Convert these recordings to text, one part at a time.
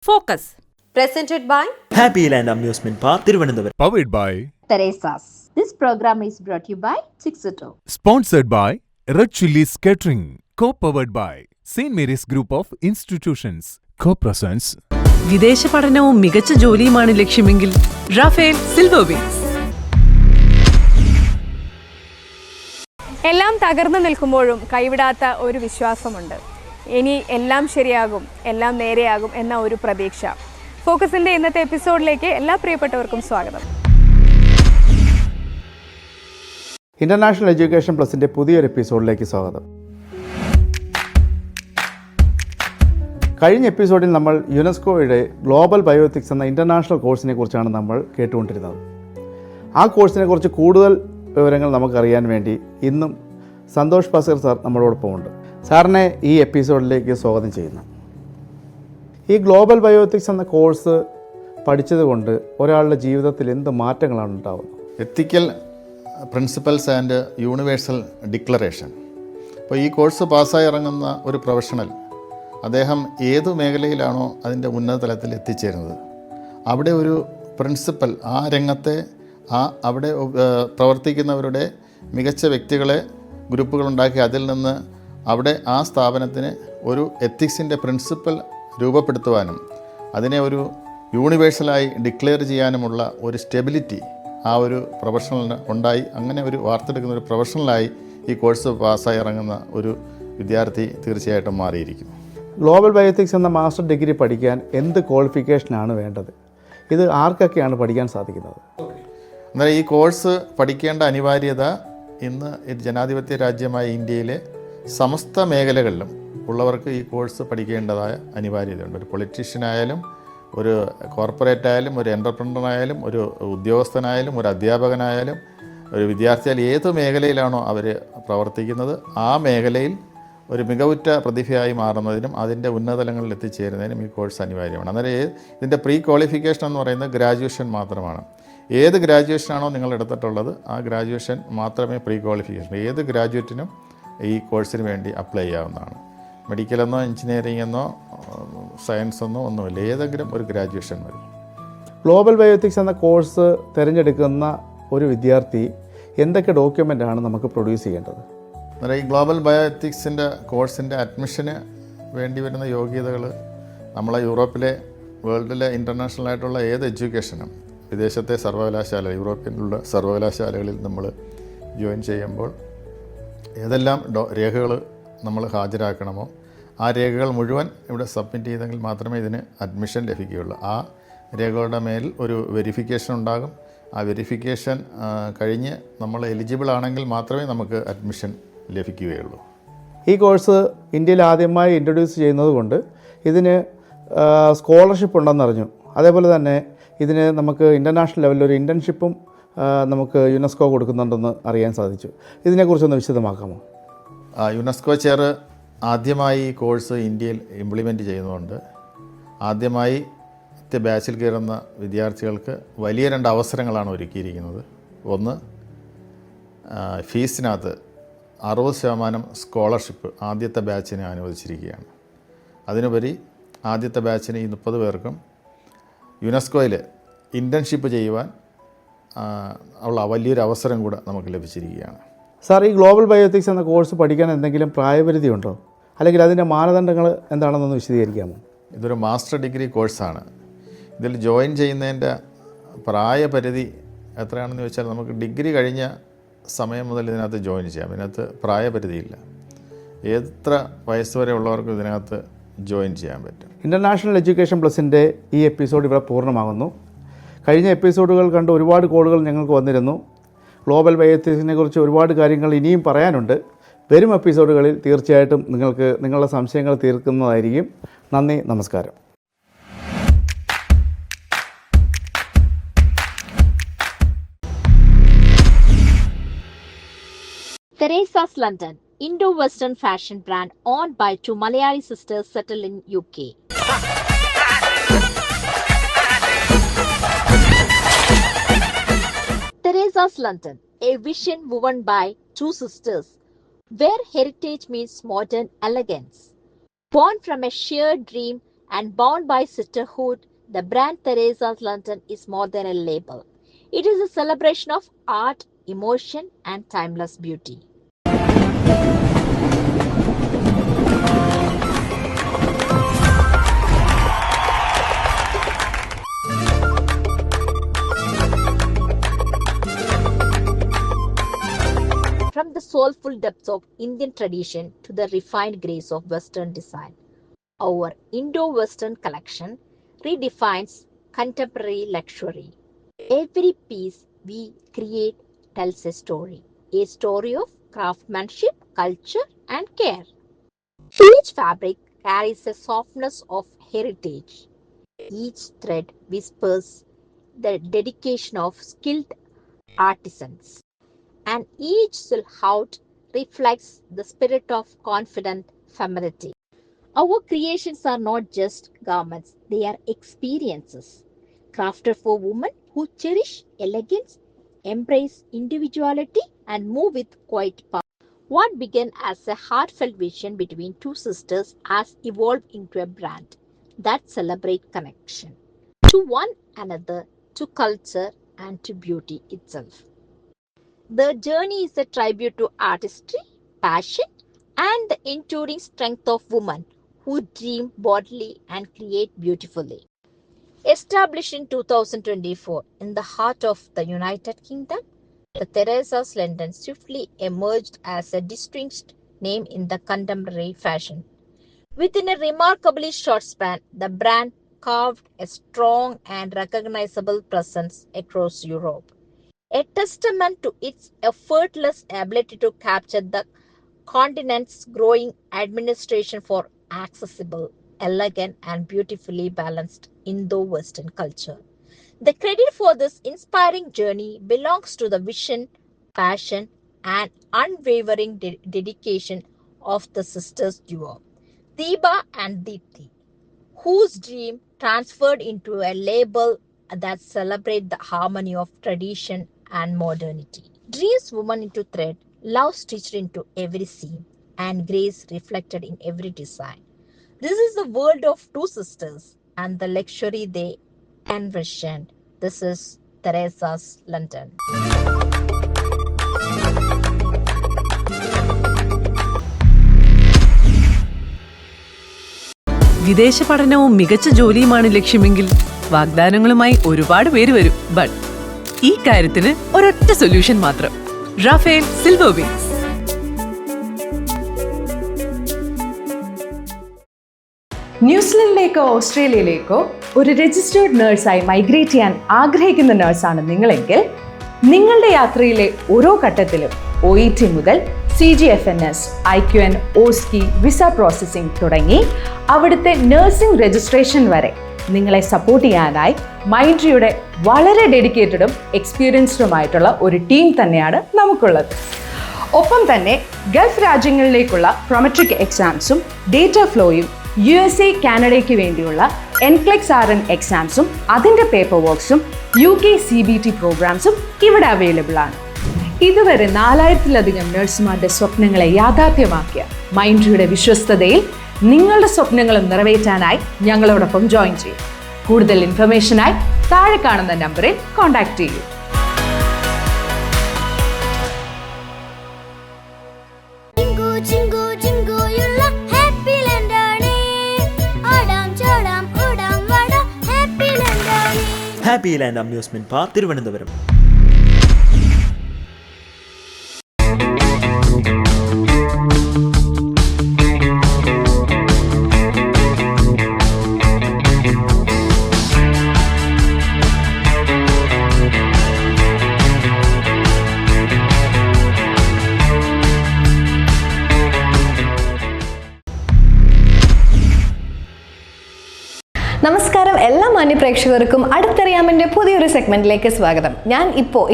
Focus. Presented by Happy Land Amusement Park, Thiruvananthapuram. Powered by Teresa's. This program is brought to you by Chixito. Sponsored by Red Chillies Catering. Co-powered by St. Mary's Group of Institutions. Co-presents വിദേശ പഠനവും മികച്ച ജോലിയുമാണ് ലക്ഷ്യമെങ്കിൽ Rafale silver wings. എല്ലാം തകർന്നു നിൽക്കുമ്പോഴും കൈവിടാത്ത ഒരു വിശ്വാസമുണ്ട്. ഇനി എല്ലാം ശരിയാകും, എല്ലാം നേരെയാകും എന്ന ഒരു പ്രതീക്ഷ. ഫോക്കസിൻ്റെ ഇന്നത്തെ എപ്പിസോഡിലേക്ക് എല്ലാ പ്രിയപ്പെട്ടവർക്കും സ്വാഗതം. ഇന്റർനാഷണൽ എഡ്യൂക്കേഷൻ പ്ലസിൻ്റെ പുതിയൊരു എപ്പിസോഡിലേക്ക് സ്വാഗതം. കഴിഞ്ഞ എപ്പിസോഡിൽ നമ്മൾ യുനെസ്കോയുടെ ഗ്ലോബൽ ബയോഎത്തിക്സ് എന്ന ഇൻ്റർനാഷണൽ കോഴ്സിനെ കുറിച്ചാണ് നമ്മൾ കേട്ടുകൊണ്ടിരുന്നത്. ആ കോഴ്സിനെ കുറിച്ച് കൂടുതൽ വിവരങ്ങൾ നമുക്കറിയാൻ വേണ്ടി ഇന്നും സന്തോഷ് പാസർ സാർ നമ്മളോടൊപ്പമുണ്ട്. സാറിനെ ഈ എപ്പിസോഡിലേക്ക് സ്വാഗതം ചെയ്യുന്നു. ഈ ഗ്ലോബൽ ബയോഎത്തിക്സ് എന്ന കോഴ്സ് പഠിച്ചതുകൊണ്ട് ഒരാളുടെ ജീവിതത്തിൽ എന്ത് മാറ്റങ്ങളാണ് ഉണ്ടാകുന്നത്? എത്തിക്കൽ പ്രിൻസിപ്പൽസ് ആൻഡ് യൂണിവേഴ്സൽ ഡിക്ലറേഷൻ. അപ്പോൾ ഈ കോഴ്സ് പാസ്സായി ഇറങ്ങുന്ന ഒരു പ്രൊഫഷണൽ അദ്ദേഹം ഏതു മേഖലയിലാണോ അതിൻ്റെ ഉന്നത തലത്തിൽ എത്തിച്ചേരുന്നത് അവിടെ ഒരു പ്രിൻസിപ്പൽ ആ രംഗത്തെ അവിടെ പ്രവർത്തിക്കുന്നവരുടെ മികച്ച വ്യക്തികളെ ഗ്രൂപ്പുകളുണ്ടാക്കി അതിൽ നിന്ന് അവിടെ ആ സ്ഥാപനത്തിന് ഒരു എത്തിക്സിൻ്റെ പ്രിൻസിപ്പൽ രൂപപ്പെടുത്തുവാനും അതിനെ ഒരു യൂണിവേഴ്സലായി ഡിക്ലെയർ ചെയ്യാനുമുള്ള ഒരു സ്റ്റെബിലിറ്റി ആ ഒരു പ്രൊഫഷണലിന് ഉണ്ടായി. അങ്ങനെ ഒരു വാർത്തെടുക്കുന്ന ഒരു പ്രൊഫഷണലായി ഈ കോഴ്സ് പാസ്സായി ഇറങ്ങുന്ന ഒരു വിദ്യാർത്ഥി തീർച്ചയായിട്ടും മാറിയിരിക്കുന്നു. ഗ്ലോബൽ ബയോഎത്തിക്സ് എന്ന മാസ്റ്റർ ഡിഗ്രി പഠിക്കാൻ എന്ത് ക്വാളിഫിക്കേഷനാണ് വേണ്ടത്? ഇത് ആർക്കൊക്കെയാണ് പഠിക്കാൻ സാധിക്കുന്നത്? എന്നാൽ ഈ കോഴ്സ് പഠിക്കേണ്ട അനിവാര്യത ഇന്ന് ജനാധിപത്യ രാജ്യമായ ഇന്ത്യയിലെ സമസ്ത മേഖലകളിലും ഉള്ളവർക്ക് ഈ കോഴ്സ് പഠിക്കേണ്ടതായ അനിവാര്യതയുണ്ട്. ഒരു പൊളിറ്റീഷ്യനായാലും, ഒരു കോർപ്പറേറ്റ് ആയാലും, ഒരു എൻ്റർപ്രനറായാലും, ഒരു ഉദ്യോഗസ്ഥനായാലും, ഒരു അധ്യാപകനായാലും, ഒരു വിദ്യാർത്ഥിയായാലും, ഏത് മേഖലയിലാണോ അവർ പ്രവർത്തിക്കുന്നത് ആ മേഖലയിൽ ഒരു മികവുറ്റ പ്രതിഭയായി മാറുന്നതിനും അതിൻ്റെ ഉന്നതതലങ്ങളിൽ എത്തിച്ചേരുന്നതിനും ഈ കോഴ്സ് അനിവാര്യമാണ്. അന്നേരം ഇതിൻ്റെ പ്രീ ക്വാളിഫിക്കേഷൻ എന്ന് പറയുന്നത് ഗ്രാജുവേഷൻ മാത്രമാണ്. ഏത് ഗ്രാജുവേഷനാണോ നിങ്ങൾ എടുത്തിട്ടുള്ളത് ആ ഗ്രാജുവേഷൻ മാത്രമേ പ്രീ ക്വാളിഫിക്കേഷൻ. ഏത് ഗ്രാജുവേറ്റിനും ഈ കോഴ്സിന് വേണ്ടി അപ്ലൈ ചെയ്യാവുന്നതാണ്. മെഡിക്കലെന്നോ എഞ്ചിനീയറിംഗ് എന്നോ സയൻസ് എന്നോ ഒന്നുമില്ല, ഏതെങ്കിലും ഒരു ഗ്രാജുവേഷൻ മതി. ഗ്ലോബൽ ബയോഎത്തിക്സ് എന്ന കോഴ്സ് തിരഞ്ഞെടുക്കുന്ന ഒരു വിദ്യാർത്ഥി എന്തൊക്കെ ഡോക്യുമെൻ്റാണ് നമുക്ക് പ്രൊഡ്യൂസ് ചെയ്യേണ്ടത്? അന്നേരം ഈ ഗ്ലോബൽ ബയോഎത്തിക്സിൻ്റെ കോഴ്സിൻ്റെ അഡ്മിഷന് വേണ്ടി വരുന്ന യോഗ്യതകൾ നമ്മളെ യൂറോപ്പിലെ വേൾഡിലെ ഇൻ്റർനാഷണൽ ആയിട്ടുള്ള ഏത് എഡ്യൂക്കേഷനും വിദേശത്തെ സർവകലാശാല യൂറോപ്യനിലുള്ള സർവകലാശാലകളിൽ നമ്മൾ ജോയിൻ ചെയ്യുമ്പോൾ ഏതെല്ലാം രേഖകൾ നമ്മൾ ഹാജരാക്കണമോ ആ രേഖകൾ മുഴുവൻ ഇവിടെ സബ്മിറ്റ് ചെയ്തെങ്കിൽ മാത്രമേ ഇതിന് അഡ്മിഷൻ ലഭിക്കുകയുള്ളൂ. ആ രേഖകളുടെ മേൽ ഒരു വെരിഫിക്കേഷൻ ഉണ്ടാകും. ആ വെരിഫിക്കേഷൻ കഴിഞ്ഞ് നമ്മൾ എലിജിബിൾ ആണെങ്കിൽ മാത്രമേ നമുക്ക് അഡ്മിഷൻ ലഭിക്കുകയുള്ളൂ. ഈ കോഴ്സ് ഇന്ത്യയിൽ ആദ്യമായി ഇൻട്രൊഡ്യൂസ് ചെയ്യുന്നത് കൊണ്ട് ഇതിന് സ്കോളർഷിപ്പ് ഉണ്ടെന്നറിഞ്ഞു. അതേപോലെ തന്നെ ഇതിന് നമുക്ക് ഇൻ്റർനാഷണൽ ലെവലിൽ ഒരു ഇൻറ്റേൺഷിപ്പും നമുക്ക് യുനെസ്കോ കൊടുക്കുന്നുണ്ടെന്ന് അറിയാൻ സാധിച്ചു. ഇതിനെക്കുറിച്ചൊന്ന് വിശദമാക്കാമോ? യുനെസ്കോ ചെയർ ആദ്യമായി ഈ കോഴ്സ് ഇന്ത്യയിൽ ഇംപ്ലിമെൻറ്റ് ചെയ്യുന്നതുകൊണ്ട് ആദ്യമായി ബാച്ചിൽ കയറുന്ന വിദ്യാർത്ഥികൾക്ക് വലിയ 2 അവസരങ്ങളാണ് ഒരുക്കിയിരിക്കുന്നത്. ഒന്ന്, ഫീസിനകത്ത് 60% സ്കോളർഷിപ്പ് ആദ്യത്തെ ബാച്ചിന് അനുവദിച്ചിരിക്കുകയാണ്. അതിനുപരി ആദ്യത്തെ ബാച്ചിന് ഈ 30 പേർക്കും യുനെസ്കോയിൽ ഇൻറ്റേൺഷിപ്പ് ചെയ്യുവാൻ ഉള്ള വലിയൊരു അവസരം കൂടെ നമുക്ക് ലഭിച്ചിരിക്കുകയാണ്. സാർ, ഈ ഗ്ലോബൽ ബയോഎത്തിക്സ് എന്ന കോഴ്സ് പഠിക്കാൻ എന്തെങ്കിലും പ്രായപരിധി ഉണ്ടോ? അല്ലെങ്കിൽ അതിൻ്റെ മാനദണ്ഡങ്ങൾ എന്താണെന്നൊന്ന് വിശദീകരിക്കാമോ? ഇതൊരു മാസ്റ്റർ ഡിഗ്രി കോഴ്സാണ്. ഇതിൽ ജോയിൻ ചെയ്യുന്നതിൻ്റെ പ്രായപരിധി എത്രയാണെന്ന് ചോദിച്ചാൽ നമുക്ക് ഡിഗ്രി കഴിഞ്ഞ സമയം മുതൽ ഇതിനകത്ത് ജോയിൻ ചെയ്യാം. ഇതിനകത്ത് പ്രായപരിധിയില്ല. എത്ര വയസ്സ് വരെ ഉള്ളവർക്കും ഇതിനകത്ത് ജോയിൻ ചെയ്യാൻ പറ്റും. ഇൻ്റർനാഷണൽ എഡ്യൂക്കേഷൻ പ്ലസിൻ്റെ ഈ എപ്പിസോഡ് ഇവിടെ പൂർണ്ണമാകുന്നു. കഴിഞ്ഞ എപ്പിസോഡുകൾ കണ്ട് ഒരുപാട് കോളുകൾ ഞങ്ങൾക്ക് വന്നിരുന്നു. ഗ്ലോബൽ ബയോഎത്തിക്സിനെ കുറിച്ച് ഒരുപാട് കാര്യങ്ങൾ ഇനിയും പറയാനുണ്ട്. വരും എപ്പിസോഡുകളിൽ തീർച്ചയായിട്ടും നിങ്ങൾക്ക് നിങ്ങളുടെ സംശയങ്ങൾ തീർക്കുന്നതായിരിക്കും. നന്ദി, നമസ്കാരം. Teresa's London, Indo-Western fashion brand owned by 2 Malayali sisters settled in UK. Teresa's London, a vision woven by 2 sisters, where heritage meets modern elegance. Born from a shared dream and bound by sisterhood, the brand Theresa's London is more than a label. It is a celebration of art, emotion, and timeless beauty. From the soulful depths of Indian tradition to the refined grace of Western design, our Indo-Western collection redefines contemporary luxury. Every piece we create tells a story of craftsmanship, culture, and care. Each fabric carries a softness of heritage. Each thread whispers the dedication of skilled artisans. And each silhouette reflects the spirit of confident femininity. Our creations are not just garments, they are experiences, crafted for women who cherish elegance, embrace individuality, and move with quiet power. What began as a heartfelt vision between two sisters has evolved into a brand that celebrates connection to one another, to culture, and to beauty itself. The journey is a tribute to artistry, passion, and the enduring strength of women who dream boldly and create beautifully. Established in 2024 in the heart of the United Kingdom, the Theresa's London swiftly emerged as a distinguished name in the contemporary fashion. Within a remarkably short span, the brand carved a strong and recognizable presence across Europe, a testament to its effortless ability to capture the continent's growing administration for accessible, elegant, and beautifully balanced Indo-Western culture. The credit for this inspiring journey belongs to the vision, passion, and unwavering dedication of the sisters duo, Deepa and Deepthi, whose dream transferred into a label that celebrates the harmony of tradition and modernity. Dreams woven into thread, love stitched into every seam, and grace reflected in every design. This is the world of two sisters and the luxury they envisioned. This is Theresa's London. വിദേശ പഠനവും മികച്ച ജോലിയുമാണ് ലക്ഷ്യമെങ്കിൽ വാഗ്ദാനങ്ങളുമായി ഒരുപാട് പേര് വരും. But ഈ കാര്യത്തിന് ഒരൊറ്റ solution മാത്രം. Raphael silver wings. ന്യൂസിലൻഡിലേക്കോ ഓസ്ട്രേലിയയിലേക്കോ ഒരു രജിസ്റ്റേർഡ് നേഴ്സായി മൈഗ്രേറ്റ് ചെയ്യാൻ ആഗ്രഹിക്കുന്ന നേഴ്സാണ് നിങ്ങളെങ്കിൽ നിങ്ങളുടെ യാത്രയിലെ ഓരോ ഘട്ടത്തിലും OET മുതൽ CGFNS, IQN, OSCE, visa processing തുടങ്ങി അവിടുത്തെ നഴ്സിംഗ് രജിസ്ട്രേഷൻ വരെ നിങ്ങളെ സപ്പോർട്ട് ചെയ്യാനായി മൈൻഡ്രിയുടെ വളരെ ഡെഡിക്കേറ്റഡും എക്സ്പീരിയൻസ്ഡുമായിട്ടുള്ള ഒരു ടീം തന്നെയാണ് നമുക്കുള്ളത്. ഒപ്പം തന്നെ ഗൾഫ് രാജ്യങ്ങളിലേക്കുള്ള പ്രൊമെട്രിക് എക്സാംസും ഡേറ്റ ഫ്ലോയും USA, കാനഡയ്ക്ക് വേണ്ടിയുള്ള NCLEX RN എക്സാംസും അതിൻ്റെ പേപ്പർ വർക്ക്സും UK CBT പ്രോഗ്രാംസും ഇവിടെ അവൈലബിൾ ആണ്. ഇതുവരെ 4000-ലധികം നഴ്സുമാരുടെ സ്വപ്നങ്ങളെ യാഥാർത്ഥ്യമാക്കിയ മൈൻഡ്രിയുടെ വിശ്വസ്തതയിൽ നിങ്ങളുടെ സ്വപ്നങ്ങളും നിറവേറ്റാനായി ഞങ്ങളോടൊപ്പം ജോയിൻ ചെയ്യും. കൂടുതൽ ഇൻഫർമേഷനായി താഴെ കാണുന്ന നമ്പറിൽ കോൺടാക്ട് ചെയ്യൂ. Happy land amusement park Thiruvananthapuram. നമസ്കാരം, എല്ലാ മാന്യപ്രേക്ഷകർക്കും അടുത്തറിയാമെൻ്റെ പുതിയൊരു സെഗ്മെൻറ്റിലേക്ക് സ്വാഗതം. ഞാൻ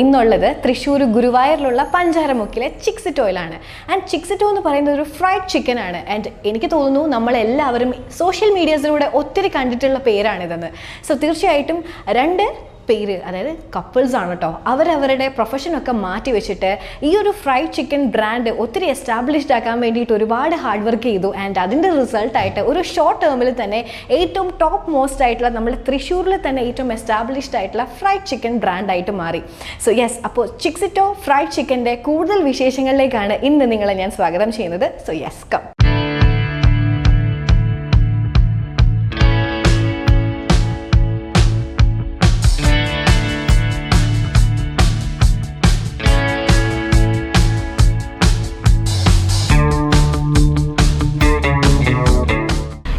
ഇന്നുള്ളത് തൃശ്ശൂർ ഗുരുവായൂരിലുള്ള പഞ്ചാരമുക്കിലെ ചിക്സിറ്റോയിലാണ്. ആൻഡ് ചിക്സിറ്റോ എന്ന് പറയുന്നത് ഒരു ഫ്രൈഡ് ചിക്കൻ ആണ്. ആൻഡ് എനിക്ക് തോന്നുന്നു നമ്മളെല്ലാവരും സോഷ്യൽ മീഡിയാസിലൂടെ ഒത്തിരി കണ്ടിട്ടുള്ള പേരാണിതെന്ന്. സോ തീർച്ചയായിട്ടും 2 പേര്, അതായത് കപ്പിൾസ് ആണ് കേട്ടോ, അവരവരുടെ പ്രൊഫഷനൊക്കെ മാറ്റി വെച്ചിട്ട് ഈ ഒരു ഫ്രൈഡ് ചിക്കൻ ബ്രാൻഡ് ഒത്തിരി എസ്റ്റാബ്ലിഷ്ഡ് ആക്കാൻ വേണ്ടിയിട്ട് ഒരുപാട് ഹാർഡ് വർക്ക് ചെയ്തു. ആൻഡ് അതിൻ്റെ റിസൾട്ടായിട്ട് ഒരു ഷോർട്ട് ടേമിൽ തന്നെ ഏറ്റവും ടോപ്പ് മോസ്റ്റ് ആയിട്ടുള്ള നമ്മുടെ തൃശ്ശൂരിൽ തന്നെ ഏറ്റവും എസ്റ്റാബ്ലിഷ്ഡ് ആയിട്ടുള്ള ഫ്രൈഡ് ചിക്കൻ ബ്രാൻഡായിട്ട് മാറി. സോ യെസ്, അപ്പോൾ ചിക്സിറ്റോ ഫ്രൈഡ് ചിക്കൻ്റെ കൂടുതൽ വിശേഷങ്ങളിലേക്കാണ് ഇന്ന് നിങ്ങളെ ഞാൻ സ്വാഗതം ചെയ്യുന്നത്. So yes, come.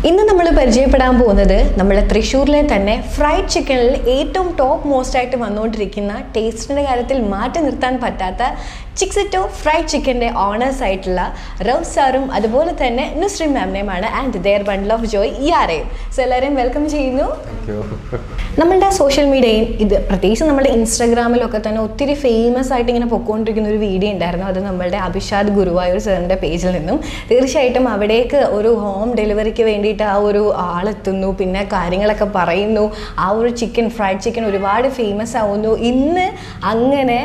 ഇന്ന് നമ്മൾ പരിചയപ്പെടാൻ പോകുന്നത് നമ്മുടെ തൃശ്ശൂരിലെ തന്നെ ഫ്രൈഡ് ചിക്കനിൽ ഏറ്റവും ടോപ്പ് മോസ്റ്റ് ആയിട്ട് വന്നുകൊണ്ടിരിക്കുന്ന, ടേസ്റ്റിൻ്റെ കാര്യത്തിൽ മാറ്റി നിർത്താൻ പറ്റാത്ത ചിക്സിറ്റോ ഫ്രൈഡ് ചിക്കൻ്റെ ഓണേഴ്സ് ആയിട്ടുള്ള റവ് സാറും അതുപോലെ തന്നെ നുസ്രി മാമിനെയുമാണ്. And their bundle of joy ഇയാരെയും. സോ എല്ലാവരെയും വെൽക്കം ചെയ്യുന്നു. നമ്മളുടെ സോഷ്യൽ മീഡിയയും ഇത് പ്രത്യേകിച്ച് നമ്മുടെ ഇൻസ്റ്റാഗ്രാമിലൊക്കെ തന്നെ ഒത്തിരി ഫേമസ് ആയിട്ട് ഇങ്ങനെ പൊയ്ക്കൊണ്ടിരിക്കുന്ന ഒരു വീഡിയോ ഉണ്ടായിരുന്നു. അത് നമ്മളുടെ അഭിഷാദ് ഗുരുവായൂർ സാറിൻ്റെ പേജിൽ നിന്നും. തീർച്ചയായിട്ടും അവിടേക്ക് ഒരു ഹോം ഡെലിവറിക്ക് വേണ്ടിയിട്ട് ആ ഒരു ആളെത്തുന്നു, പിന്നെ കാര്യങ്ങളൊക്കെ പറയുന്നു. ആ ഒരു ചിക്കൻ, ഫ്രൈഡ് ചിക്കൻ ഒരുപാട് ഫേമസ് ആവുന്നു. ഇന്ന് അങ്ങനെ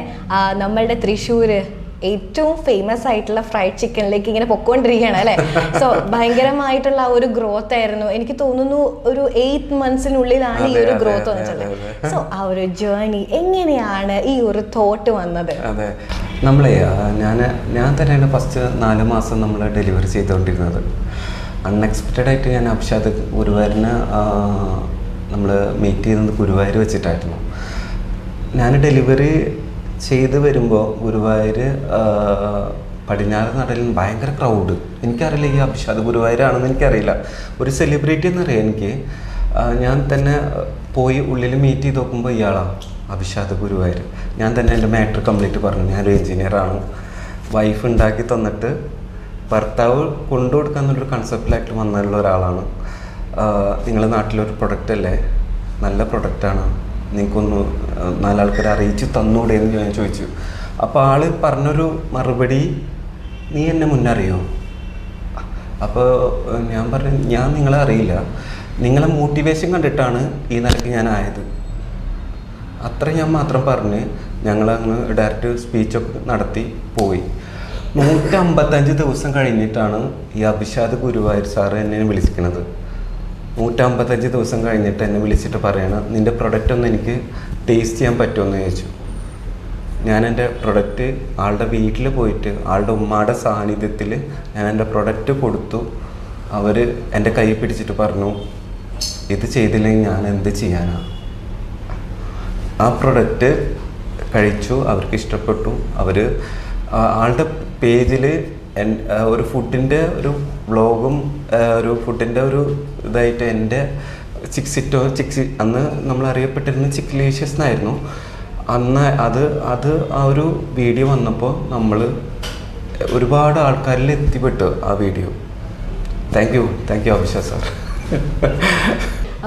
നമ്മളുടെ തൃശ്ശൂർ ഏറ്റവും ഫേമസ് ആയിട്ടുള്ള ഫ്രൈഡ് ചിക്കനിലേക്ക് ഇങ്ങനെ പൊക്കോണ്ടിരിക്കുകയാണ് അല്ലേ. സോ ഭയങ്കരമായിട്ടുള്ള ഒരു ഗ്രോത്ത് ആയിരുന്നു. എനിക്ക് തോന്നുന്നു ഒരു 8 months-നുള്ളിലാണ് ഈ ഒരു ഗ്രോത്ത് വന്നിട്ടുള്ളത്. സോ ആ ഒരു ജേർണി എങ്ങനെയാണ് ഈ ഒരു തോട്ട് വന്നത്? അതെ, നമ്മളെ ഞാൻ തന്നെയാണ് ഫസ്റ്റ് 4 മാസം നമ്മൾ ഡെലിവറി ചെയ്തുകൊണ്ടിരുന്നത്. അൺഎക്സ്പെക്റ്റഡ് ആയിട്ട് ഞാൻ അഭിഷാദ് ഗുരുവായൂരിനെ നമ്മൾ മീറ്റ് ചെയ്തത് ഗുരുവായൂർ വെച്ചിട്ടായിരുന്നു. ഞാൻ ഡെലിവറി ചെയ്ത് വരുമ്പോൾ ഗുരുവായൂർ പടിഞ്ഞാറ് നടലിൽ ഭയങ്കര ക്രൗഡ്. എനിക്കറിയില്ല ഈ അഭിഷാദ് ഗുരുവായൂരാണെന്ന് എനിക്കറിയില്ല, ഒരു സെലിബ്രിറ്റി എന്നറിയാം എനിക്ക്. ഞാൻ തന്നെ പോയി ഉള്ളിൽ മീറ്റ് ചെയ്ത് നോക്കുമ്പോൾ ഇയാളാണ് അഭിഷാദ് ഗുരുവായൂർ. ഞാൻ തന്നെ എൻ്റെ മാറ്റർ കംപ്ലീറ്റ് പറഞ്ഞു, ഞാനൊരു എൻജിനീയറാണ്, വൈഫ് ഉണ്ടാക്കി തന്നിട്ട് ഭർത്താവ് കൊണ്ടുകൊടുക്കുക എന്നുള്ളൊരു കൺസെപ്റ്റിലായിട്ട് വന്നിട്ടുള്ള ഒരാളാണ്. നിങ്ങളുടെ നാട്ടിലൊരു പ്രൊഡക്റ്റ് അല്ലേ, നല്ല പ്രൊഡക്റ്റാണ്, നിങ്ങൾക്കൊന്ന് 4 ആൾക്കാരെ അറിയിച്ച് തന്നൂടെ എന്ന് ഞാൻ ചോദിച്ചു. അപ്പോൾ ആൾ പറഞ്ഞൊരു മറുപടി, നീ എന്നെ മുന്നറിയോ? അപ്പോൾ ഞാൻ പറഞ്ഞു, ഞാൻ നിങ്ങളെ അറിയില്ല, നിങ്ങളെ മോട്ടിവേഷൻ കണ്ടിട്ടാണ് ഈ നിലയ്ക്ക് ഞാൻ ആയത്. അത്ര ഞാൻ മാത്രം പറഞ്ഞ് ഞങ്ങളങ്ങ് ഡയറക്റ്റ് സ്പീച്ചൊക്കെ നടത്തി പോയി. 155 ദിവസം കഴിഞ്ഞിട്ടാണ് ഈ അഭിഷാദ് ഗുരുവായൂർ സാറ് എന്നെ വിളിക്കുന്നത്. 155 ദിവസം കഴിഞ്ഞിട്ട് എന്നെ വിളിച്ചിട്ട് പറയണം, നിൻ്റെ പ്രൊഡക്റ്റ് ഒന്ന് എനിക്ക് ടേസ്റ്റ് ചെയ്യാൻ പറ്റുമെന്ന് ചോദിച്ചു. ഞാൻ എൻ്റെ പ്രൊഡക്റ്റ് ആളുടെ വീട്ടിൽ പോയിട്ട് ആളുടെ ഉമ്മയുടെ സാന്നിധ്യത്തിൽ ഞാൻ എൻ്റെ പ്രൊഡക്റ്റ് കൊടുത്തു. അവർ എൻ്റെ കൈ പിടിച്ചിട്ട് പറഞ്ഞു, ഇത് ചെയ്തില്ലെങ്കിൽ ഞാൻ എന്ത് ചെയ്യാനാണ്. ആ പ്രൊഡക്റ്റ് കഴിച്ചു, അവർക്ക് ഇഷ്ടപ്പെട്ടു. അവർ ആളുടെ പേജിൽ ഒരു ഫുഡിൻ്റെ ഒരു വ്ളോഗും ഒരു ഫുഡിൻ്റെ ഒരു ഇതായിട്ട് എൻ്റെ ചിക്സിറ്റോ അന്ന് നമ്മൾ അറിയപ്പെട്ടിരുന്ന ചിക്ക്ലേഷ്യസ് എന്നായിരുന്നു. അന്ന് അത് ആ ഒരു വീഡിയോ വന്നപ്പോൾ നമ്മൾ ഒരുപാട് ആൾക്കാരിൽ എത്തിപ്പെട്ടു ആ video. Thank you Abhishad sir.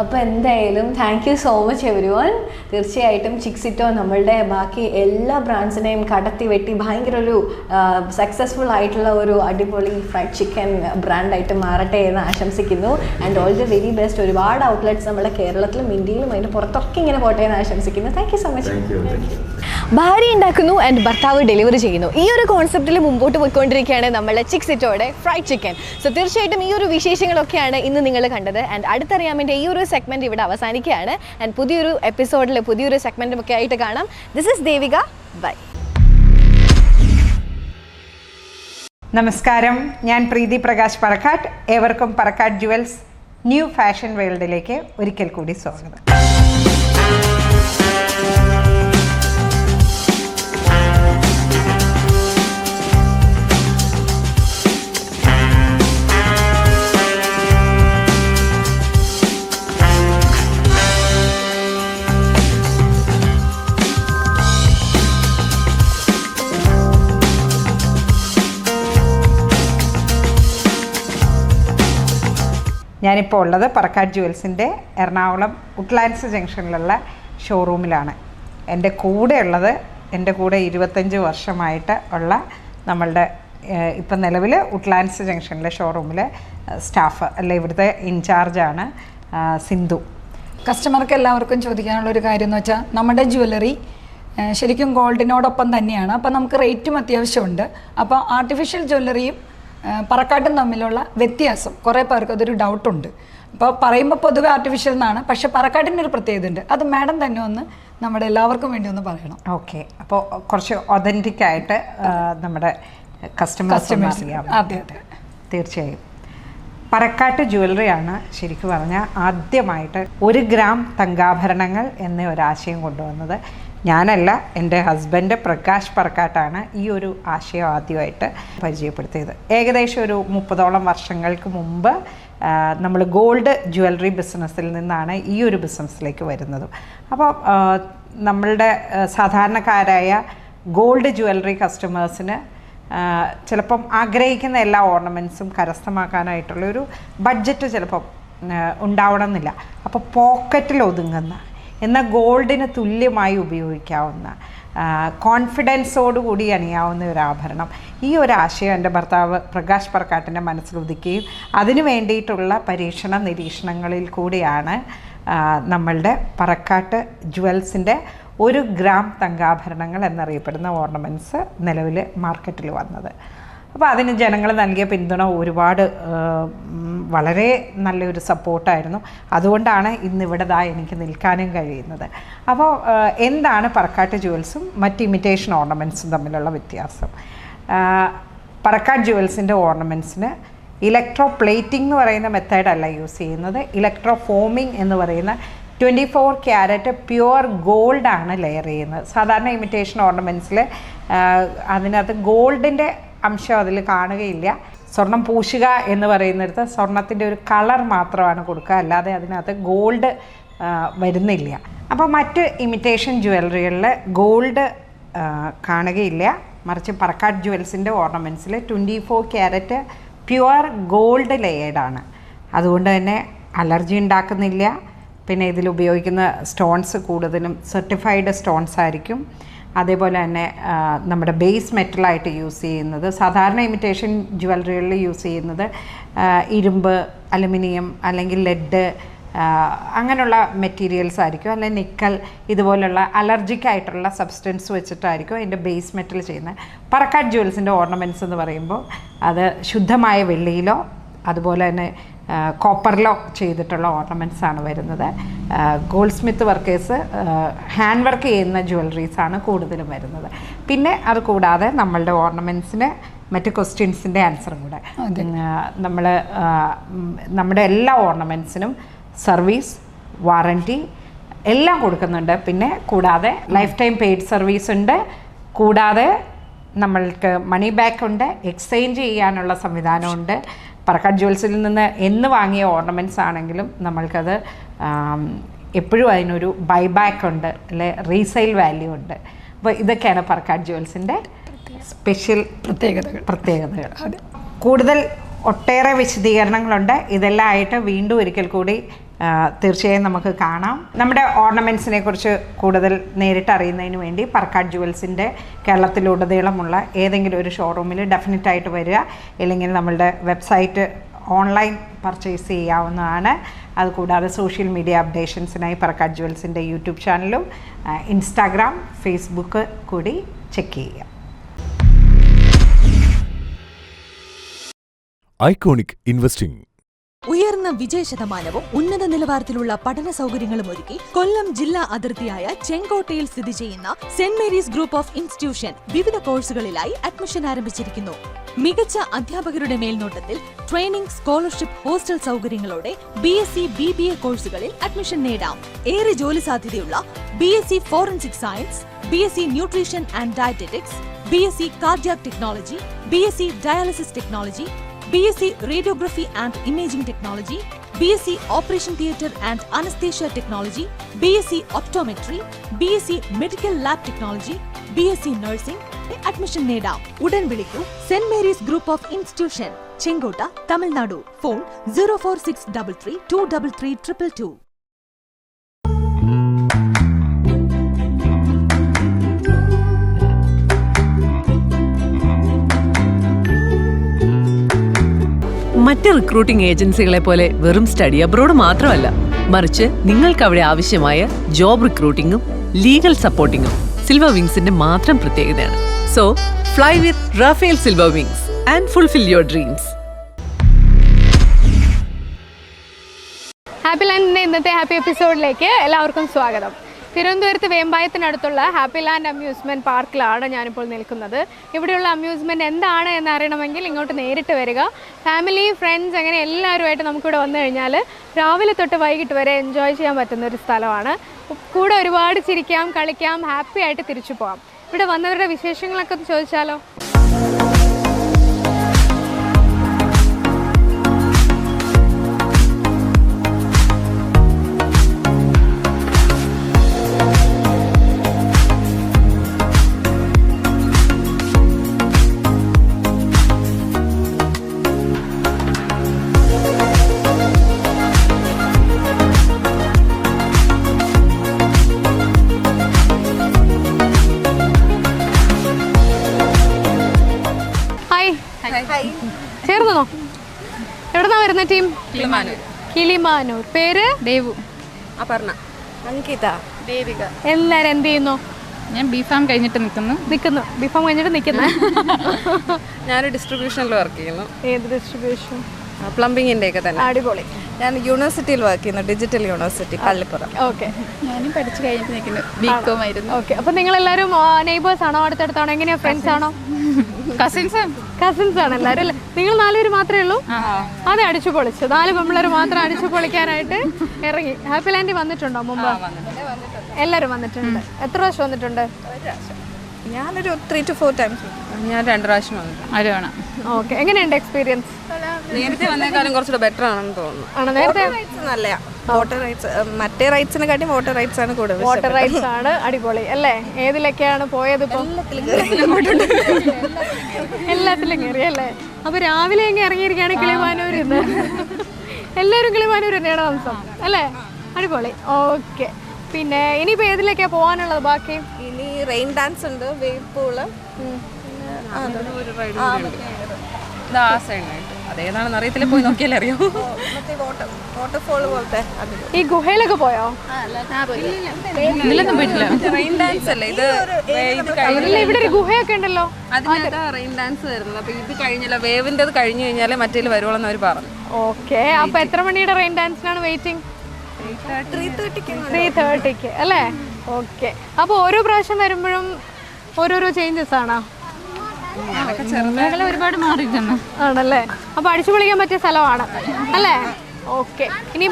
അപ്പോൾ എന്തായാലും thank you so much everyone. തീർച്ചയായിട്ടും ചിക്സിറ്റോ നമ്മളുടെ ബാക്കി എല്ലാ ബ്രാൻഡ്സിനെയും കടത്തി വെട്ടി ഭയങ്കര ഒരു സക്സസ്ഫുൾ ആയിട്ടുള്ള ഒരു അടിപൊളി ഫ്രൈഡ് ചിക്കൻ ബ്രാൻഡായിട്ട് മാറട്ടെ എന്ന് ആശംസിക്കുന്നു. And all the very best. ഒരുപാട് ഔട്ട്ലെറ്റ്സ് നമ്മുടെ കേരളത്തിലും ഇന്ത്യയിലും അതിൻ്റെ പുറത്തൊക്കെ ഇങ്ങനെ പോട്ടെ എന്ന് ആശംസിക്കുന്നു. Thank you so much. ഭാര്യ ഉണ്ടാക്കുന്നു ആൻഡ് ഭർത്താവ് ഡെലിവറി ചെയ്യുന്നു. ഈ ഒരു കോൺസെപ്റ്റിൽ മുമ്പോട്ട് പോയിക്കൊണ്ടിരിക്കുകയാണ് നമ്മളെ ചിക്സിറ്റോയുടെ ഫ്രൈഡ് ചിക്കൻ. സോ തീർച്ചയായിട്ടും ഈ ഒരു വിശേഷങ്ങളൊക്കെയാണ് ഇന്ന് നിങ്ങൾ കണ്ടത്. ആൻഡ് അടുത്തറിയാമെൻ്റെ ഈ ഒരു സെഗ്മെൻറ്റ് ഇവിടെ അവസാനിക്കുകയാണ്. ആൻഡ് പുതിയൊരു എപ്പിസോഡിൽ പുതിയൊരു സെഗ്മെൻറ്റും ഒക്കെ ആയിട്ട് കാണാം. This is Devika. ബൈ. നമസ്കാരം, ഞാൻ പ്രീതി പ്രകാശ് പറക്കാട്ട്. ഏവർക്കും പറക്കാട്ട് ജുവൽസ് ന്യൂ ഫാഷൻ വേൾഡിലേക്ക് ഒരിക്കൽ കൂടി സ്വാഗതം. ഞാനിപ്പോൾ ഉള്ളത് പറക്കാട്ട് ജുവൽസിൻ്റെ എറണാകുളം ഉട്ട്ലാൻഡ്സ് ജംഗ്ഷനിലുള്ള ഷോറൂമിലാണ്. എൻ്റെ കൂടെ 25 വർഷമായിട്ട് ഉള്ള നമ്മളുടെ ഇപ്പം നിലവിൽ ഉട്ട്ലാൻഡ്സ് ജംഗ്ഷനിലെ ഷോറൂമിലെ സ്റ്റാഫ് അല്ല ഇവിടുത്തെ ഇൻചാർജാണ് സിന്ധു. കസ്റ്റമർക്ക് എല്ലാവർക്കും ചോദിക്കാനുള്ള ഒരു കാര്യം എന്ന് വെച്ചാൽ നമ്മുടെ ജ്വല്ലറി ശരിക്കും ഗോൾഡിനോടൊപ്പം തന്നെയാണ്. അപ്പോൾ നമുക്ക് റേറ്റും അത്യാവശ്യമുണ്ട്. അപ്പോൾ ആർട്ടിഫിഷ്യൽ ജ്വല്ലറിയും പറക്കാട്ടും തമ്മിലുള്ള വ്യത്യാസം കുറേ പേർക്ക് അതൊരു ഡൗട്ടുണ്ട്. അപ്പോൾ പറയുമ്പോൾ പൊതുവെ ആർട്ടിഫിഷ്യൽ എന്നാണ്, പക്ഷേ പറക്കാട്ടിൻ്റെ ഒരു പ്രത്യേകത ഉണ്ട്. അത് മാഡം തന്നെ ഒന്ന് നമ്മുടെ എല്ലാവർക്കും വേണ്ടി ഒന്ന് പറയണം. ഓക്കെ, അപ്പോൾ കുറച്ച് ഒതൻറ്റിക് ആയിട്ട് നമ്മുടെ കസ്റ്റമേഴ്സ് അറിയാം. അതെ അതെ, തീർച്ചയായും. പറക്കാട്ട് ജ്വല്ലറിയാണ് ശരിക്കും പറഞ്ഞാൽ ആദ്യമായിട്ട് 1 ഗ്രാം തങ്കാഭരണങ്ങൾ എന്ന ഒരാശയം കൊണ്ടുവന്നത്. ഞാനല്ല, എൻ്റെ ഹസ്ബൻഡ് പ്രകാശ് പറക്കാട്ടാണ് ഈ ഒരു ആശയം ആദ്യമായിട്ട് പരിചയപ്പെടുത്തിയത്. ഏകദേശം ഒരു 30ഓളം വർഷങ്ങൾക്ക് മുമ്പ് നമ്മൾ ഗോൾഡ് ജ്വല്ലറി ബിസിനസ്സിൽ നിന്നാണ് ഈ ഒരു ബിസിനസ്സിലേക്ക് വരുന്നത്. അപ്പോൾ നമ്മളുടെ സാധാരണക്കാരായ ഗോൾഡ് ജ്വല്ലറി കസ്റ്റമേഴ്സിന് ചിലപ്പം ആഗ്രഹിക്കുന്ന എല്ലാ ഓർണമെൻറ്റ്സും കരസ്ഥമാക്കാനായിട്ടുള്ളൊരു ബഡ്ജറ്റ് ചിലപ്പം ഉണ്ടാവണമെന്നില്ല. അപ്പോൾ പോക്കറ്റിൽ ഒതുങ്ങുന്ന, എന്നാൽ ഗോൾഡിന് തുല്യമായി ഉപയോഗിക്കാവുന്ന, കോൺഫിഡൻസോടുകൂടി അണിയാവുന്ന ഒരു ആഭരണം, ഈ ഒരു ആശയം എൻ്റെ ഭർത്താവ് പ്രകാശ് പറക്കാട്ടിൻ്റെ മനസ്സിലുദിക്കുകയും അതിനു വേണ്ടിയിട്ടുള്ള പരീക്ഷണ നിരീക്ഷണങ്ങളിൽ കൂടിയാണ് നമ്മളുടെ പറക്കാട്ട് ജ്വൽസിൻ്റെ 1 ഗ്രാം തങ്കാഭരണങ്ങൾ എന്നറിയപ്പെടുന്ന ഓർണമെൻറ്റ്സ് നിലവിൽ മാർക്കറ്റിൽ വന്നത്. അപ്പോൾ അതിന് ജനങ്ങൾ നൽകിയ പിന്തുണ ഒരുപാട് വളരെ നല്ലൊരു സപ്പോർട്ടായിരുന്നു. അതുകൊണ്ടാണ് ഇന്നിവിടെ എനിക്ക് നിൽക്കാനും കഴിയുന്നത്. അപ്പോൾ എന്താണ് പറക്കാട്ട് ജ്വൽസും മറ്റ് ഇമിറ്റേഷൻ ഓർണമെൻറ്റ്സും തമ്മിലുള്ള വ്യത്യാസം? പറക്കാട്ട് ജ്വൽസിൻ്റെ ഓർണമെൻറ്റ്സിന് ഇലക്ട്രോ പ്ലേറ്റിംഗ് എന്ന് പറയുന്ന മെത്തേഡല്ല യൂസ് ചെയ്യുന്നത്. ഇലക്ട്രോ ഫോമിംഗ് എന്ന് പറയുന്ന 24 ക്യാരറ്റ് പ്യുവർ ഗോൾഡാണ് ലെയർ ചെയ്യുന്നത്. സാധാരണ ഇമിറ്റേഷൻ ഓർണമെൻറ്റ്സിൽ അതിനകത്ത് ഗോൾഡിൻ്റെ അംശം അതിൽ കാണുകയില്ല. സ്വർണം പൂശുക എന്ന് പറയുന്നിടത്ത് സ്വർണത്തിൻ്റെ ഒരു കളർ മാത്രമാണ് കൊടുക്കുക, അല്ലാതെ അതിനകത്ത് ഗോൾഡ് വരുന്നില്ല. അപ്പോൾ മറ്റ് ഇമിറ്റേഷൻ ജ്വല്ലറികളിൽ ഗോൾഡ് കാണുകയില്ല. മറിച്ച് പറക്കാട്ട് ജ്വൽസിൻ്റെ ഓർണമെൻറ്റ്സിൽ 24 ക്യാരറ്റ് പ്യുവർ ഗോൾഡ് ലെയേർഡാണ്. അതുകൊണ്ട് തന്നെ അലർജി ഉണ്ടാക്കുന്നില്ല. പിന്നെ ഇതിൽ ഉപയോഗിക്കുന്ന സ്റ്റോൺസ് കൂടുതലും സർട്ടിഫൈഡ് സ്റ്റോൺസ് ആയിരിക്കും. അതേപോലെ തന്നെ നമ്മുടെ ബേസ് മെറ്റലായിട്ട് യൂസ് ചെയ്യുന്നത്, സാധാരണ ഇമിറ്റേഷൻ ജ്വല്ലറികളിൽ യൂസ് ചെയ്യുന്നത് ഇരുമ്പ്, അലുമിനിയം അല്ലെങ്കിൽ ലെഡ് അങ്ങനെയുള്ള മെറ്റീരിയൽസ് ആയിരിക്കും. അല്ലെങ്കിൽ നിക്കൽ, ഇതുപോലുള്ള അലർജിക് ആയിട്ടുള്ള സബ്സ്റ്റൻസ് വെച്ചിട്ടായിരിക്കും അതിൻ്റെ ബേസ് മെറ്റൽ ചെയ്യുന്നത്. പറക്കാട്ട് ജ്വൽസിൻ്റെ ഓർണമെൻറ്റ്സ് എന്ന് പറയുമ്പോൾ അത് ശുദ്ധമായ വെള്ളിയിലോ അതുപോലെ തന്നെ കോപ്പറിലോ ചെയ്തിട്ടുള്ള ഓർണമെൻറ്റ്സ് ആണ് വരുന്നത്. Gold Smith workers hand work ചെയ്യുന്ന ജ്വല്ലറീസാണ് കൂടുതലും വരുന്നത്. പിന്നെ അത് കൂടാതെ നമ്മളുടെ ഓർണമെൻറ്റ്സിന് മറ്റ് ക്വസ്റ്റ്യൻസിൻ്റെ ആൻസറും കൂടെ നമ്മുടെ എല്ലാ ഓർണമെൻറ്റ്സിനും സർവീസ്, വാറൻറ്റി എല്ലാം കൊടുക്കുന്നുണ്ട്. പിന്നെ കൂടാതെ ലൈഫ് ടൈം പെയ്ഡ് സർവീസ് ഉണ്ട്. കൂടാതെ നമ്മൾക്ക് മണി ബാക്ക് ഉണ്ട്, എക്സ്ചേഞ്ച് ചെയ്യാനുള്ള സംവിധാനമുണ്ട്. പറക്കാട്ട് ജ്വൽസിൽ നിന്ന് എന്ന് വാങ്ങിയ ഓർണമെൻറ്റ്സ് ആണെങ്കിലും നമ്മൾക്കത് എപ്പോഴും അതിനൊരു ബൈബാക്ക് ഉണ്ട്, അല്ലെ റീസെയിൽ വാല്യൂ ഉണ്ട്. അപ്പോൾ ഇതൊക്കെയാണ് പറക്കാട്ട് ജ്വൽസിൻ്റെ സ്പെഷ്യൽ പ്രത്യേകതകൾ. കൂടുതൽ ഒട്ടേറെ വിശദീകരണങ്ങളുണ്ട്. ഇതെല്ലാം ആയിട്ട് വീണ്ടും ഒരിക്കൽ കൂടി തീർച്ചയായും നമുക്ക് കാണാം. നമ്മുടെ ഓർണമെൻറ്റ്സിനെ കുറിച്ച് കൂടുതൽ നേരിട്ട് അറിയുന്നതിന് വേണ്ടി പറക്കാട്ട് ജ്വൽസിൻ്റെ കേരളത്തിലുടനീളമുള്ള ഏതെങ്കിലും ഒരു ഷോറൂമിൽ ഡെഫിനറ്റായിട്ട് വരിക. ഇല്ലെങ്കിൽ നമ്മളുടെ വെബ്സൈറ്റ് ഓൺലൈൻ പർച്ചേസ് ചെയ്യാവുന്നതാണ്. അതുകൂടാതെ സോഷ്യൽ മീഡിയ അപ്ഡേഷൻസിനായി പറക്കാട്ട് ജ്വൽസിൻ്റെ യൂട്യൂബ് ചാനലും ഇൻസ്റ്റാഗ്രാം, ഫേസ്ബുക്ക് കൂടി ചെക്ക് ചെയ്യുക. Iconic investing. ഉയർന്ന വിജയശതമാനവും ഉന്നത നിലവാരത്തിലുള്ള പഠന സൗകര്യങ്ങളും ഒരുക്കി കൊല്ലം ജില്ലാ അതിർത്തിയായ ചെങ്കോട്ടയിൽ സ്ഥിതി ചെയ്യുന്ന സെന്റ് മേരീസ് ഗ്രൂപ്പ് ഓഫ് ഇൻസ്റ്റിറ്റ്യൂഷൻ വിവിധ കോഴ്സുകളിലായി അഡ്മിഷൻ ആരംഭിച്ചിരിക്കുന്നു. മികച്ച അധ്യാപകരുടെ മേൽനോട്ടത്തിൽ ട്രെയിനിംഗ്, സ്കോളർഷിപ്പ്, ഹോസ്റ്റൽ സൗകര്യങ്ങളോടെ BSc, BBA കോഴ്സുകളിൽ അഡ്മിഷൻ നേടാം. ഏറെ ജോലി സാധ്യതയുള്ള BSc forensic science, BSc nutrition and dietetics, BSc cardiac technology, BSc dialysis technology, BSc Radiography and Imaging Technology, BSc Operation Theatre and Anesthesia Technology, BSc Optometry, BSc Medical Lab Technology, BSc Nursing. Admission നേടാം. ഉടൻ വിളിക്കൂ. Saint Mary's group of institution, Sengottai, Tamil Nadu. Phone 04633 മറ്റ് recruiting ഏജൻസികളെ പോലെ വെറും study abroad മാത്രമല്ല, മറിച്ച് നിങ്ങൾക്ക് അവിടെ ആവശ്യമായ ജോബ് റിക്രൂട്ടിംഗും ലീഗൽ സപ്പോർട്ടിംഗും സിൽവർ വിങ്സിന്റെ മാത്രം പ്രത്യേകതയാണ്. So fly with Raphael silver wings and fulfil your dreams. Happy ലാൻഡിൻ്റെ ഇന്നത്തെ ഹാപ്പി എപ്പിസോഡിലേക്ക് എല്ലാവർക്കും സ്വാഗതം. തിരുവനന്തപുരത്ത് വേമ്പായത്തിനടുത്തുള്ള ഹാപ്പി ലാൻഡ് അമ്യൂസ്മെൻറ്റ് പാർക്കിലാണ് ഞാനിപ്പോൾ നിൽക്കുന്നത്. ഇവിടെയുള്ള അമ്യൂസ്മെൻറ്റ് എന്താണ് എന്നറിയണമെങ്കിൽ ഇങ്ങോട്ട് നേരിട്ട് വരിക. ഫാമിലി, ഫ്രണ്ട്സ് അങ്ങനെ എല്ലാവരുമായിട്ട് നമുക്കിവിടെ വന്നു കഴിഞ്ഞാൽ രാവിലെ തൊട്ട് വൈകിട്ട് വരെ എൻജോയ് ചെയ്യാൻ പറ്റുന്ന ഒരു സ്ഥലമാണ്. കൂടെ ഒരുപാട് ചിരിക്കാം, കളിക്കാം, ഹാപ്പി ആയിട്ട് തിരിച്ചു പോകാം. ഇവിടെ വന്നവരുടെ വിശേഷങ്ങളൊക്കെ ഒന്ന് ചോദിച്ചാലോ? ചേർന്നോ? എവിടെന്നാ വരുന്ന ടീം? കിളിമാനൂർ. പേര്? ദേവു, അപർണ, അങ്കിത, ദേവിക. എല്ലാരും എന്ത് ചെയ്യുന്നു? ഞാൻ ബിഫാം കഴിഞ്ഞിട്ട് നിൽക്കുന്നു. ബിഫാം കഴിഞ്ഞിട്ട് നിൽക്കുന്ന ഞാനൊരു ഡിസ്ട്രിബ്യൂഷനിൽ വർക്ക് ചെയ്യുന്നു. ഏത് ഡിസ്ട്രിബ്യൂഷൻ? പ്ലംബിങ്ങിൻ്റെ ഒക്കെ തന്നെ. അടിപൊളി. ഞാൻ യൂണിവേഴ്സിറ്റിയിൽ വർക്ക് ചെയ്യുന്നു, ഡിജിറ്റൽ യൂണിവേഴ്സിറ്റി പള്ളിപ്പുറം. ഓക്കെ. ഞാനും പഠിച്ചു കഴിഞ്ഞിട്ട് നിൽക്കുന്നു, ബികോം ആയിരുന്നു. ഓക്കെ. അപ്പം നിങ്ങളെല്ലാവരും നെയ്ബേഴ്സ് ആണോ? അടുത്തടുത്താണോ? എങ്ങനെയാ? ഫ്രണ്ട്സ് ആണോ? കസിൻസ് ആണ് എല്ലാവരും അല്ലേ? നിങ്ങൾ 4 പേര് മാത്രമേ ഉള്ളൂ? അതെ, അടിച്ചു പൊളിച്ചു. 4 പെമ്പിള്ളേർ മാത്രം അടിച്ചു പൊളിക്കാനായിട്ട് ഇറങ്ങി. ഹാപ്പി ലാൻഡിൽ വന്നിട്ടുണ്ടോ മുമ്പ്? എല്ലാവരും വന്നിട്ടുണ്ട്. എത്ര പ്രാവശ്യം വന്നിട്ടുണ്ട്? ഞാനൊരു 3 to 4 times. ഞാൻ 2 പ്രാവശ്യം വന്നിട്ടുണ്ട്. ഓക്കെ. എങ്ങനെയുണ്ട് എക്സ്പീരിയൻസ്? നേരത്തെ വന്നേക്കാളും കുറച്ചുകൂടെ ബെറ്റർ ആണെന്ന് തോന്നുന്നു. ആണോ? നേരത്തെ നല്ലയാ. വാട്ടർ റൈറ്റ്സ് മറ്റേ റൈറ്റ്സിനെക്കാട്ടി വാട്ടർ റൈറ്റ്സ് ആണ് കൂടുതൽ. വാട്ടർ റൈറ്റ്സ് ആണ് അടിപൊളി അല്ലേ? ഏതിലൊക്കെയാണ് പോയത്? ഇപ്പം എല്ലാത്തിലും കയറി അല്ലേ? അപ്പൊ രാവിലെ എങ്ങനെ ഇറങ്ങിയിരിക്കുകയാണ് കിളിമാനൂരിൽ നിന്ന്? എല്ലാവരും കിളിമാനൂർ തന്നെയാണ് താമസം അല്ലേ? അടിപൊളി. ഓക്കെ. പിന്നെ ഇനിയിപ്പോ ഏതിലേക്കാ പോകാനുള്ളത് ബാക്കി? ഇനി റെയിൻ ഡാൻസ് ഉണ്ട്, വേവ് പൂള്, അതേതാണെന്ന് അറിയത്തില്ല, പോയി നോക്കിയാലേ അറിയാം. വാട്ടർഫോൾ പോലത്തെ. ഈ ഗുഹയിലൊക്കെ പോയോ? ഇതിലൊന്നും പോയിട്ടില്ല. റെയിൻ ഡാൻസ് അല്ലേ ഇത്? ഇവിടെ ഒരു ഗുഹയൊക്കെ ഉണ്ടല്ലോ, അതിനകത്ത് റെയിൻ ഡാൻസ് വരുന്നത്. അപ്പൊ ഇത് കഴിഞ്ഞില്ല, വേവിൻ്റെത് കഴിഞ്ഞു കഴിഞ്ഞാലേ മറ്റേല് വരുവുള്ളൂ അവർ പറഞ്ഞു. ഓക്കെ. അപ്പൊ എത്ര മണിയുടെ റെയിൻ ഡാൻസിനാണ് വെയിറ്റിംഗ്? 3:30 അല്ലേ? ഓക്കെ. അപ്പോൾ ഓരോ പ്രാവശ്യം വരുമ്പോഴും ഓരോരോ ചേഞ്ചസ് ആണോ? ഒരുപാട് മാറിയിട്ടുണ്ട്. ആണല്ലേ? അപ്പോൾ അടിച്ചു പൊളിക്കാൻ പറ്റിയ സ്ഥലമാണ് അല്ലേ? ഓക്കെ. ഇനി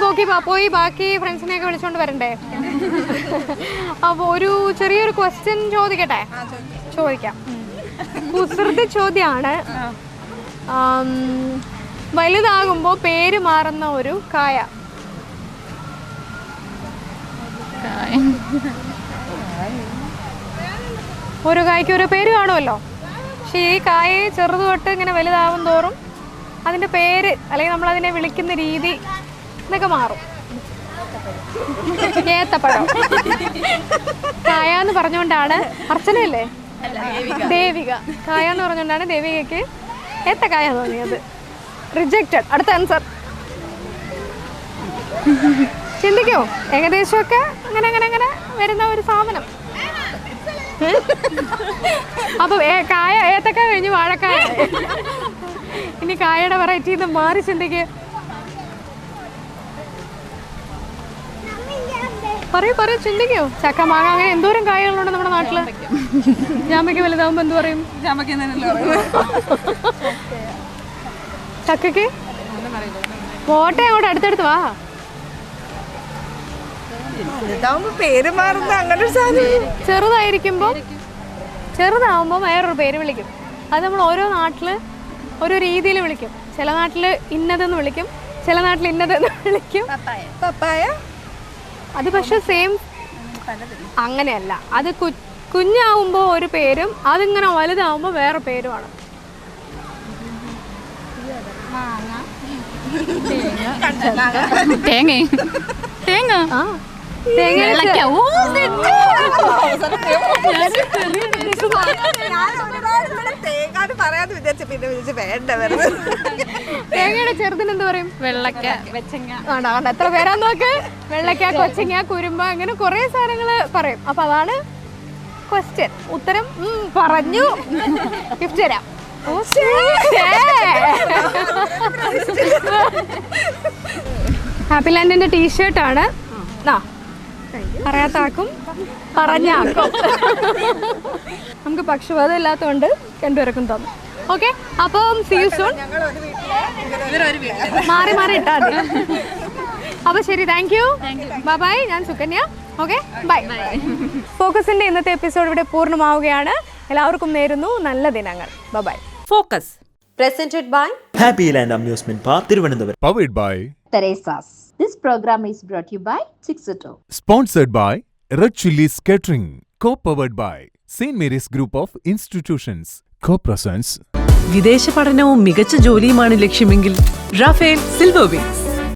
പോയി ബാക്കി ഫ്രണ്ട്സിനെയൊക്കെ വിളിച്ചുകൊണ്ട് വരണ്ടേ? അപ്പോൾ ഒരു ചെറിയൊരു ക്വസ്റ്റ്യൻ ചോദിക്കാം. കുസൃതി ചോദ്യമാണ്. വലുതാകുമ്പോൾ പേര് മാറുന്ന ഒരു കായ. ഒരു കായ്ക്ക് ഒരു പേര് കാണുമല്ലോ. പക്ഷെ ഈ കായ ചെറുത് തൊട്ട് ഇങ്ങനെ വലുതാവും തോറും അതിൻ്റെ പേര് അല്ലെങ്കിൽ നമ്മളതിനെ വിളിക്കുന്ന രീതി എന്നൊക്കെ മാറും. ഏത്തപ്പഴം. കായ എന്ന് പറഞ്ഞുകൊണ്ടാണ് അർച്ചനയല്ലേ? ദേവിക. കായ എന്ന് പറഞ്ഞുകൊണ്ടാണ് ദേവികയ്ക്ക് ഏത്തക്കായ തോന്നിയത്. റിജക്റ്റഡ്. അടുത്ത ആൻസർ ചിന്തിക്കോ? ഏകദേശമൊക്കെ അങ്ങനെ വരുന്ന ഒരു സാധനം. അപ്പൊ കായ ഏത്തക്കായ കഴിഞ്ഞ് വാഴക്കായ. ഇനി കായയുടെ വെറൈറ്റി നിന്ന് മാറി ചിന്തിക്കുക. പറയൂ ചിന്തിക്കോ? ചക്ക, മാങ്ങ, അങ്ങനെ എന്തോരം കായകളുണ്ട് നമ്മുടെ നാട്ടില്. ജാമ്പയ്ക്ക് വലുതാവുമ്പോ എന്ത് പറയും? ചക്കയ്ക്ക് പോട്ടെ, അങ്ങോട്ട് അടുത്തടുത്ത് വാ. പേര് മാറുന്ന അങ്ങനെ ഒരു സാധനം. ചെറുതാവുമ്പോൾ വേറൊരു പേര് വിളിക്കും. അത് നമ്മൾ ഓരോ നാട്ടില് ഓരോ രീതിയിൽ വിളിക്കും. ചില നാട്ടില് ഇന്നതെന്ന് വിളിക്കും, ചില നാട്ടിൽ ഇന്നതെന്ന് വിളിക്കും. പപ്പായ. അത് പക്ഷെ സെയിം അങ്ങനെയല്ല. അത് കുഞ്ഞാവുമ്പോൾ ഒരു പേരും അതിങ്ങനെ വലുതാവുമ്പോൾ വേറെ പേരുമാണ്. തേങ്ങ. ആ തേങ്ങയുടെ ചെറുതിന് എന്താ പറയും? വെള്ളക്ക, വെച്ചങ്ങ. എത്ര പേരാന്ന് നോക്ക്. വെള്ളക്ക, കൊച്ചങ്ങ, കുരുമ്പ, അങ്ങനെ കുറെ സാധനങ്ങള് പറയും. അപ്പൊ അതാണ് ക്വസ്റ്റ്യൻ. ഉത്തരം പറഞ്ഞു. ഗിഫ്റ്റ് തരാം. ഹാപ്പി ലാൻഡിന്റെ ടീഷർട്ടാണ്. പറയാത്താക്കും പറഞ്ഞാക്കും. നമുക്ക് പക്ഷപാതം ഇല്ലാത്തതുകൊണ്ട് രണ്ടുപേർക്കും തന്നു. ഓക്കെ, അപ്പം സീ യു സൂൺ. മാറി മാറി ഇട്ടാ മതി. അപ്പൊ ശരി, താങ്ക് യു, ബൈ ബൈ. ഞാൻ സുകന്യ. Okay, by. ഫോക്കസിന്റെ ഇന്നത്തെ എപ്പിസോഡ് ഇവിടെ പൂർണ്ണമാവുകയാണ്. എല്ലാവർക്കും നേരുന്നു നല്ല ദിനങ്ങൾ. Bye. Focus presented by Happy Land Amusement Park, Thiruvananthapuram. Powered by Teresa's. This program is brought to you by Chixito. Sponsored by Red Chillies Catering. Co-powered by St. Mary's Group of Institutions. Co-presents വിദേശ പഠനവും മികച്ച ജോലിയുമാണ് ലക്ഷ്യമെങ്കിൽ Rafale silver wings.